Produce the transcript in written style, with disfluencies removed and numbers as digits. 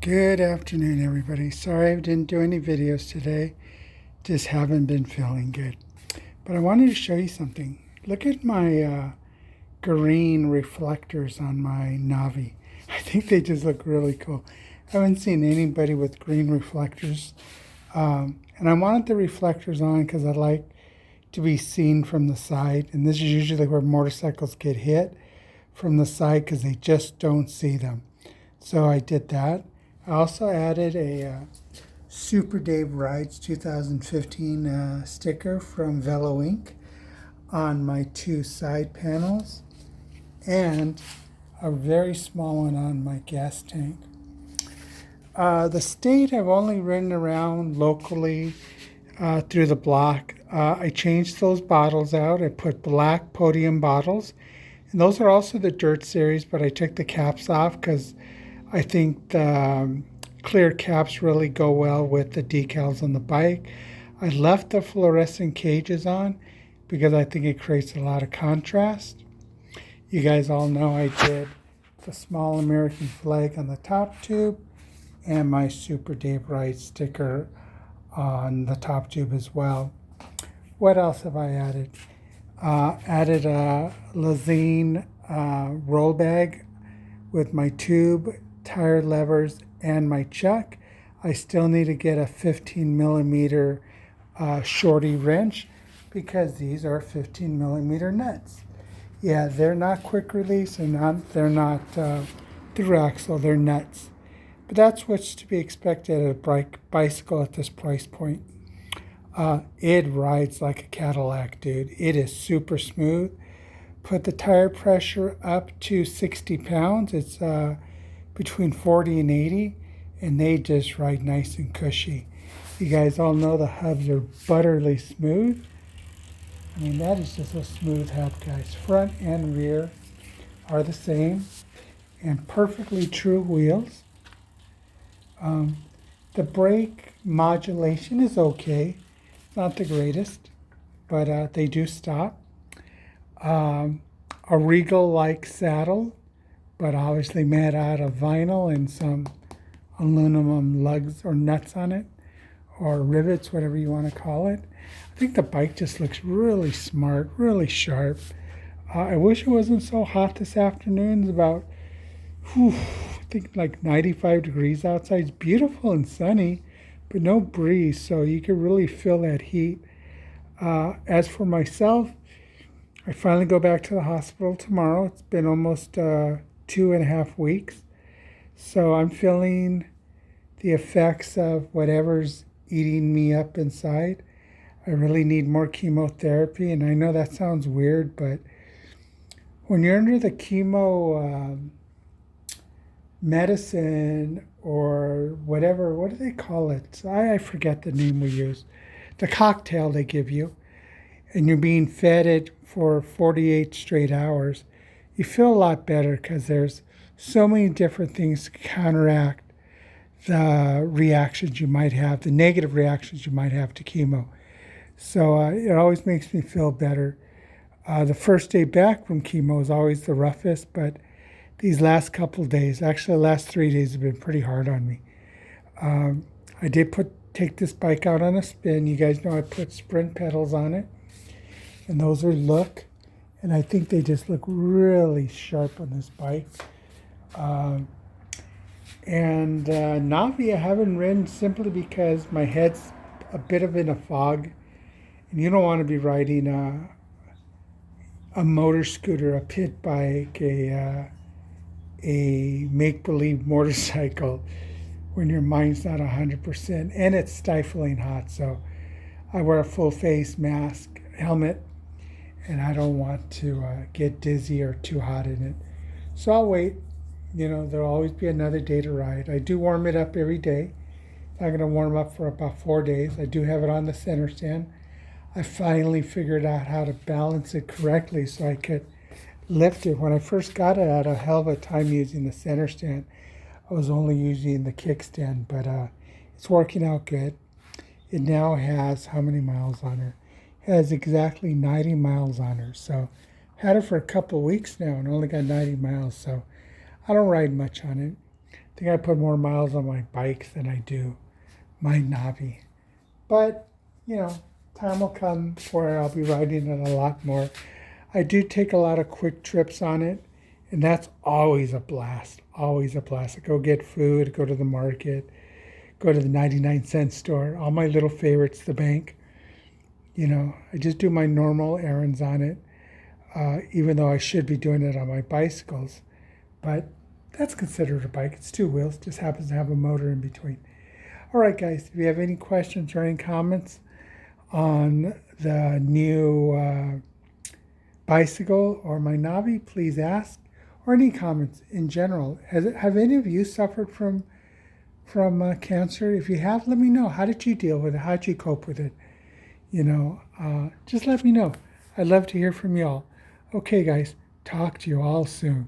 Good afternoon, everybody. Sorry I didn't do any videos today. Just haven't been feeling good. But I wanted to show you something. Look at my green reflectors on my Navi. I think they just look really cool. I haven't seen anybody with green reflectors. And I wanted the reflectors on because I like to be seen from the side. And this is usually where motorcycles get hit, from the side, because they just don't see them. So I did that. I also added a Super Dave Rides 2015 sticker from Velo Inc. on my two side panels, and a very small one on my gas tank. The state I've only ridden around locally through the block. I changed those bottles out. I put black podium bottles, and those are also the dirt series, but I took the caps off because I think the clear caps really go well with the decals on the bike. I left the fluorescent cages on because I think it creates a lot of contrast. You guys all know I did the small American flag on the top tube and my Super Dave Wright sticker on the top tube as well. What else have I added? Added a Lazine roll bag with my tube, tire levers, and my chuck. I still need to get a 15 millimeter shorty wrench because these are 15 millimeter nuts. Yeah, they're not quick release and they're not through axle, they're nuts. But that's what's to be expected at a bicycle at this price point. It rides like a Cadillac, dude. It is super smooth. Put the tire pressure up to 60 pounds. It's between 40 and 80, and they just ride nice and cushy. You guys all know the hubs are butterly smooth. I mean, that is just a smooth hub, guys. Front and rear are the same, and perfectly true wheels. The brake modulation is okay. Not the greatest, but they do stop. A Regal-like saddle, but obviously made out of vinyl and some aluminum lugs or nuts on it, or rivets, whatever you want to call it. I think the bike just looks really smart, really sharp. I wish it wasn't so hot this afternoon. It's about, I think like 95 degrees outside. It's beautiful and sunny, but no breeze, so you can really feel that heat. As for myself, I finally go back to the hospital tomorrow. It's been almost 2.5 weeks. So I'm feeling the effects of whatever's eating me up inside. I really need more chemotherapy. And I know that sounds weird, but when you're under the chemo medicine or whatever, what do they call it? I forget the name we use. The cocktail they give you, and you're being fed it for 48 straight hours, you feel a lot better because there's so many different things to counteract the reactions you might have, the negative reactions you might have to chemo. So it always makes me feel better. The first day back from chemo is always the roughest, but these last couple days, actually the last 3 days, have been pretty hard on me. I did take this bike out on a spin. You guys know I put sprint pedals on it, and those are Look, and I think they just look really sharp on this bike. And Navi I haven't ridden simply because my head's a bit of in a fog, and you don't want to be riding a motor scooter, a pit bike, a make-believe motorcycle when your mind's not 100%, and it's stifling hot. So I wear a full face mask, helmet, and I don't want to get dizzy or too hot in it. So I'll wait. You know, there'll always be another day to ride. I do warm it up every day. I'm going to warm up for about 4 days. I do have it on the center stand. I finally figured out how to balance it correctly so I could lift it. When I first got it, I had a hell of a time using the center stand. I was only using the kickstand, but it's working out good. It now has how many miles on her? It has exactly 90 miles on her. So had it for a couple of weeks now and only got 90 miles. So I don't ride much on it. I think I put more miles on my bikes than I do my Navi. But, you know, time will come where I'll be riding it a lot more. I do take a lot of quick trips on it, and that's always a blast, always a blast. I go get food, go to the market, go to the 99-cent store, all my little favorites, the bank. You know, I just do my normal errands on it, even though I should be doing it on my bicycles. But that's considered a bike. It's two wheels, just happens to have a motor in between. All right, guys, if you have any questions or any comments on the new bicycle or my Navi, please ask. Or any comments in general. Have any of you suffered from cancer? If you have, let me know. How did you deal with it? How did you cope with it? You know, just let me know. I'd love to hear from y'all. Okay, guys, talk to you all soon.